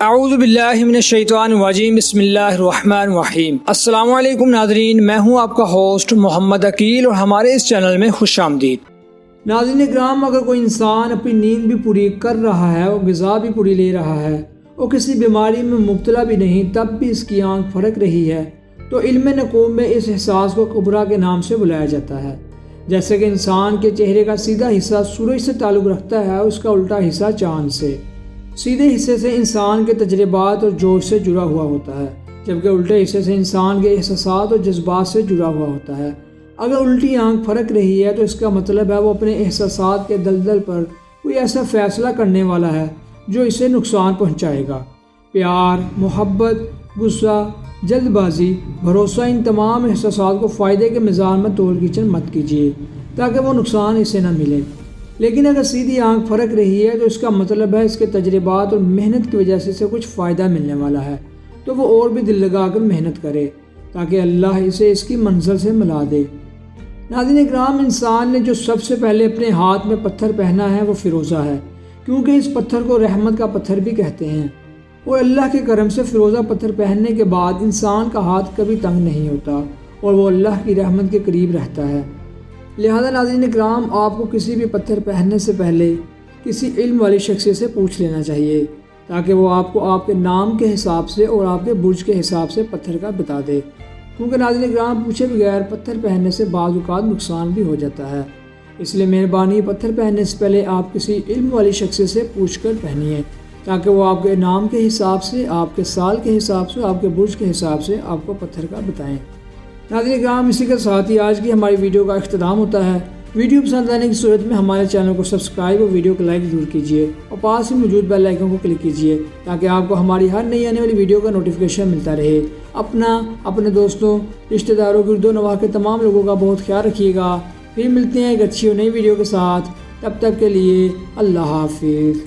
اعوذ باللہ من الشیطان الرجیم بسم اللہ الرحمن الرحیم۔ السلام علیکم ناظرین، میں ہوں آپ کا ہوسٹ محمد عقیل اور ہمارے اس چینل میں خوش آمدید۔ ناظرین کرام، اگر کوئی انسان اپنی نیند بھی پوری کر رہا ہے اور غذا بھی پوری لے رہا ہے اور کسی بیماری میں مبتلا بھی نہیں، تب بھی اس کی آنکھ پھڑک رہی ہے تو علم نقوم میں اس احساس کو قبرہ کے نام سے بلایا جاتا ہے۔ جیسے کہ انسان کے چہرے کا سیدھا حصہ سورج سے تعلق رکھتا ہے اور اس کا الٹا حصہ چاند سے۔ سیدھے حصے سے انسان کے تجربات اور جوش سے جڑا ہوا ہوتا ہے، جبکہ الٹے حصے سے انسان کے احساسات اور جذبات سے جڑا ہوا ہوتا ہے۔ اگر الٹی آنکھ پھڑک رہی ہے تو اس کا مطلب ہے وہ اپنے احساسات کے دلدل پر کوئی ایسا فیصلہ کرنے والا ہے جو اسے نقصان پہنچائے گا۔ پیار، محبت، غصہ، جلد بازی، بھروسہ، ان تمام احساسات کو فائدے کے میزان میں تول کھینچ مت کیجیے تاکہ وہ نقصان اسے نہ ملے۔ لیکن اگر سیدھی آنکھ پھڑک رہی ہے تو اس کا مطلب ہے اس کے تجربات اور محنت کی وجہ سے اسے کچھ فائدہ ملنے والا ہے، تو وہ اور بھی دل لگا کر محنت کرے تاکہ اللہ اسے اس کی منزل سے ملا دے۔ ناظرین اکرام، انسان نے جو سب سے پہلے اپنے ہاتھ میں پتھر پہنا ہے وہ فیروزہ ہے، کیونکہ اس پتھر کو رحمت کا پتھر بھی کہتے ہیں، اور اللہ کے کرم سے فیروزہ پتھر پہننے کے بعد انسان کا ہاتھ کبھی تنگ نہیں ہوتا اور وہ اللہ کی رحمت کے قریب رہتا ہے۔ لہذا ناظرین اکرام، آپ کو کسی بھی پتھر پہننے سے پہلے کسی علم والی شخص سے پوچھ لینا چاہیے تاکہ وہ آپ کو آپ کے نام کے حساب سے اور آپ کے برج کے حساب سے پتھر کا بتا دے، کیونکہ ناظرین اکرام پوچھے بغیر پتھر پہننے سے بعض اوقات نقصان بھی ہو جاتا ہے۔ اس لیے مہربانی پتھر پہننے سے پہلے آپ کسی علم والی شخص سے پوچھ کر پہنیے تاکہ وہ آپ کے نام کے حساب سے، آپ کے سال کے حساب سے، آپ کے برج کے حساب سے آپ کو پتھر کا بتائیں۔ ناظرین کرام، اسی کے ساتھ ہی آج کی ہماری ویڈیو کا اختتام ہوتا ہے۔ ویڈیو پسند آنے کی صورت میں ہمارے چینل کو سبسکرائب اور ویڈیو کو لائک ضرور کیجیے اور پاس ہی موجود بیل آئیکن کو کلک کیجیے تاکہ آپ کو ہماری ہر نئی آنے والی ویڈیو کا نوٹیفیکیشن ملتا رہے۔ اپنے دوستوں، رشتہ داروں، گرد و نواح کے تمام لوگوں کا بہت خیال رکھیے گا۔ پھر ملتے ہیں ایک اچھی اور نئی ویڈیو کے ساتھ، تب تک کے لیے اللہ حافظ۔